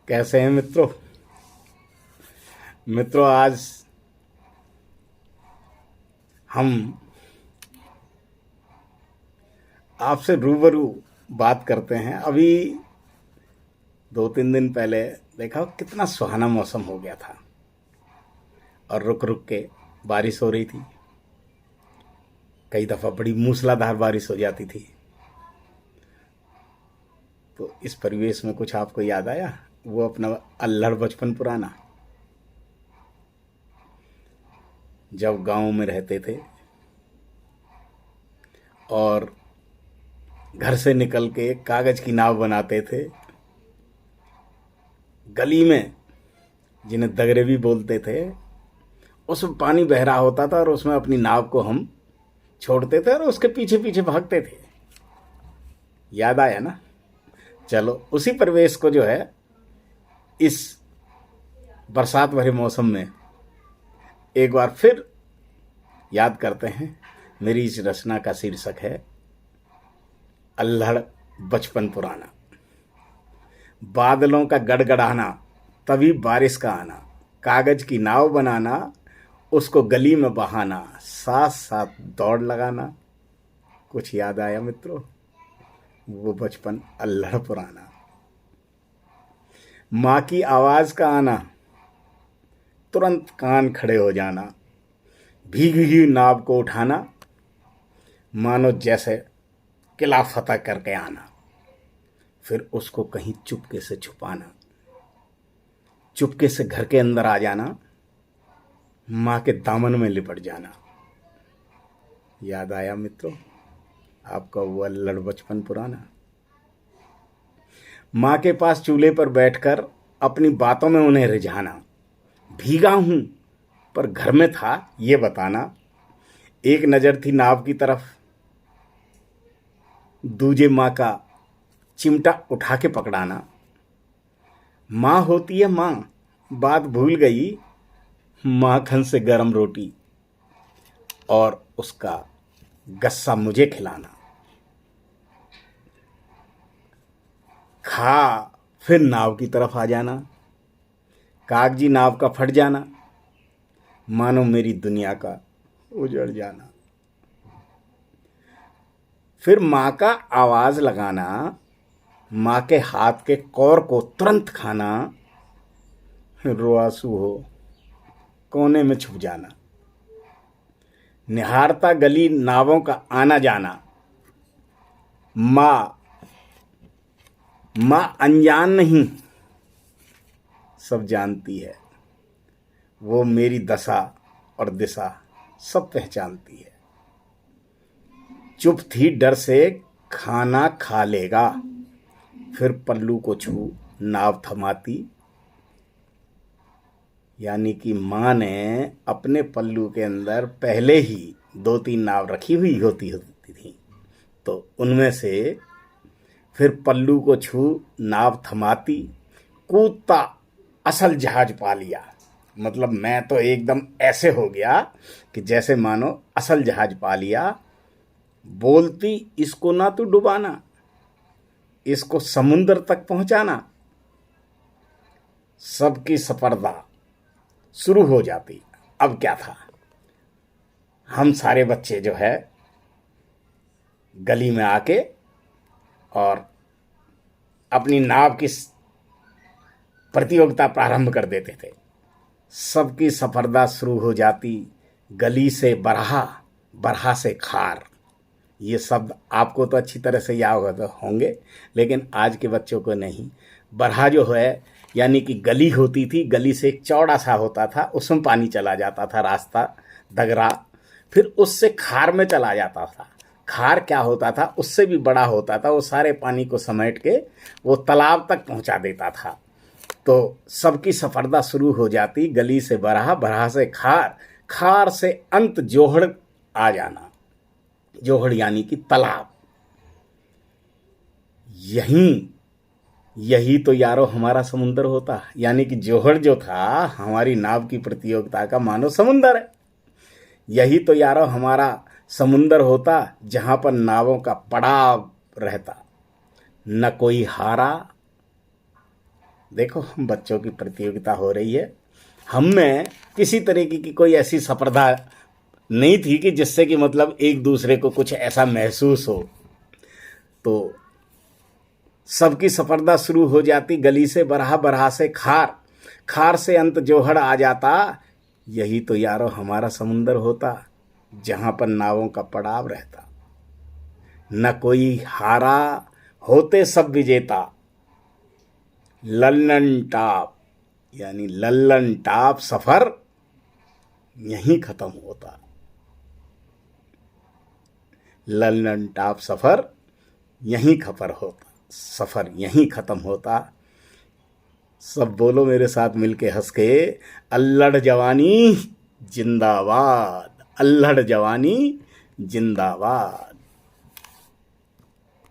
कैसे हैं मित्रों। आज हम आपसे रूबरू बात करते हैं। अभी 2-3 दिन पहले देखा कितना सुहाना मौसम हो गया था और रुक रुक के बारिश हो रही थी। कई दफ़ा बड़ी मूसलाधार बारिश हो जाती थी। तो इस परिवेश में कुछ आपको याद आया, वो अपना अल्हड़ बचपन पुराना, जब गांव में रहते थे और घर से निकल के कागज की नाव बनाते थे। गली में, जिन्हें दगरे भी बोलते थे, उसमें पानी बह रहा होता था और उसमें अपनी नाव को हम छोड़ते थे और उसके पीछे पीछे भागते थे। याद आया ना। चलो उसी परिवेश को जो है इस बरसात भरे मौसम में एक बार फिर याद करते हैं। मेरी इस रचना का शीर्षक है अल्हड़ बचपन पुराना। बादलों का गड़गड़ाना, तभी बारिश का आना, कागज की नाव बनाना, उसको गली में बहाना, साथ साथ दौड़ लगाना। कुछ याद आया मित्रों? वो बचपन अल्हड़ पुराना। माँ की आवाज का आना, तुरंत कान खड़े हो जाना, भीगी हुई नाव को उठाना, मानो जैसे किला फतह करके आना, फिर उसको कहीं चुपके से छुपाना, चुपके से घर के अंदर आ जाना, माँ के दामन में लिपट जाना। याद आया मित्रों आपका वो अल्हड़ बचपन पुराना? माँ के पास चूल्हे पर बैठकर अपनी बातों में उन्हें रिझाना, भीगा हूं पर घर में था ये बताना, एक नज़र थी नाव की तरफ, दूजे माँ का चिमटा उठा के पकड़ाना। माँ होती है माँ, बात भूल गई, माखन से गरम रोटी और उसका गस्सा मुझे खिलाना। खा फिर नाव की तरफ आ जाना, कागजी नाव का फट जाना, मानो मेरी दुनिया का उजड़ जाना। फिर माँ का आवाज लगाना, माँ के हाथ के कौर को तुरंत खाना, रुआंसू हो कोने में छुप जाना, निहारता गली नावों का आना जाना। माँ अनजान नहीं, सब जानती है, वो मेरी दशा और दिशा सब पहचानती है। चुप थी डर से खाना खा लेगा, फिर पल्लू को छू नाव थमाती। यानी कि माँ ने अपने पल्लू के अंदर पहले ही 2-3 नाव रखी हुई होती थी, तो उनमें से फिर पल्लू को छू नाव थमाती, कूदता असल जहाज पा लिया। मतलब मैं तो एकदम ऐसे हो गया कि जैसे मानो असल जहाज पा लिया। बोलती, इसको ना तू डुबाना, इसको समुद्र तक पहुंचाना। सबकी सफरदा शुरू हो जाती। अब क्या था, हम सारे बच्चे जो है गली में आके और अपनी नाव की प्रतियोगिता प्रारंभ कर देते थे। सबकी सफरदा शुरू हो जाती। गली से बरहा, बरहा से खार। ये शब्द आपको तो अच्छी तरह से याद होंगे, लेकिन आज के बच्चों को नहीं। बरहा जो है यानी कि गली होती थी, गली से एक चौड़ा सा होता था, उसमें पानी चला जाता था, रास्ता दगरा, फिर उससे खार में चला जाता था। खार क्या होता था, उससे भी बड़ा होता था, वो सारे पानी को समेट के वो तालाब तक पहुंचा देता था। तो सबकी सफरदा शुरू हो जाती। गली से बरहा, बरहा से खार, खार से अंत जोहड़ आ जाना। जोहड़ यानी कि तालाब। यही तो यारो हमारा समुंदर होता। यानी कि जोहड़ जो था हमारी नाव की प्रतियोगिता का मानो समुंदर है। यही तो यारो हमारा समुंदर होता, जहां पर नावों का पड़ाव रहता। न कोई हारा देखो, हम बच्चों की प्रतियोगिता हो रही है, हम में किसी तरीके की कोई ऐसी स्पर्धा नहीं थी कि जिससे कि मतलब एक दूसरे को कुछ ऐसा महसूस हो। तो सबकी स्पर्धा शुरू हो जाती, गली से बरहा, बरहा से खार, खार से अंत जोहड़ आ जाता। यही तो यारो हमारा समुंदर होता, जहां पर नावों का पड़ाव रहता। न कोई हारा, होते सब विजेता। लल्लन टाप, यानी लल्लन टाप सफर यहीं खत्म होता। लल्लन टाप सफर यहीं सफर यहीं खत्म होता। सब बोलो मेरे साथ मिलके हंस के, अल्लड़ जवानी जिंदाबाद, अल्लड़ जवानी जिंदाबाद।